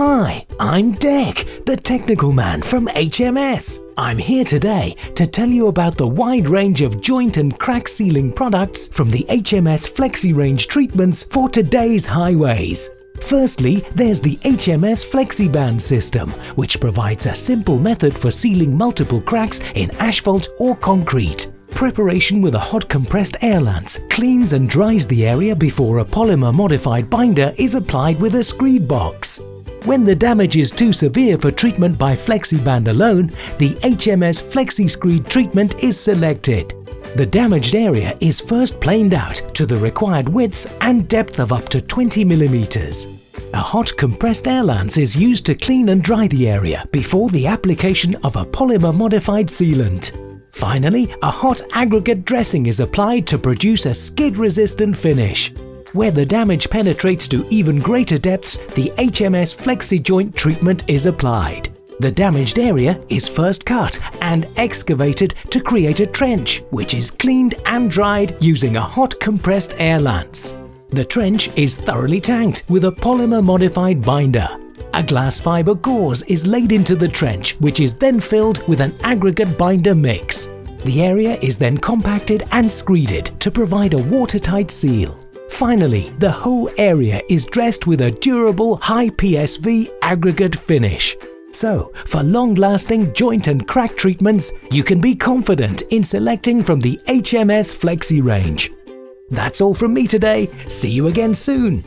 Hi, I'm Dec, the technical man from HMS. I'm here today to tell you about the wide range of joint and crack sealing products from the HMS Flexi Range treatments for today's highways. Firstly, there's the HMS FlexiBand system, which provides a simple method for sealing multiple cracks in asphalt or concrete. Preparation with a hot compressed air lance cleans and dries the area before a polymer-modified binder is applied with a screed box. When the damage is too severe for treatment by FlexiBand alone, the HMS FlexiScreed treatment is selected. The damaged area is first planed out to the required width and depth of up to 20 mm. A hot compressed air lance is used to clean and dry the area before the application of a polymer-modified sealant. Finally, a hot aggregate dressing is applied to produce a skid-resistant finish. Where the damage penetrates to even greater depths, the HMS Flexi Joint treatment is applied. The damaged area is first cut and excavated to create a trench, which is cleaned and dried using a hot compressed air lance. The trench is thoroughly tanked with a polymer-modified binder. A glass fiber gauze is laid into the trench, which is then filled with an aggregate binder mix. The area is then compacted and screeded to provide a watertight seal. Finally, the whole area is dressed with a durable high PSV aggregate finish. So, for long-lasting joint and crack treatments, you can be confident in selecting from the HMS Flexi range. That's all from me today. See you again soon.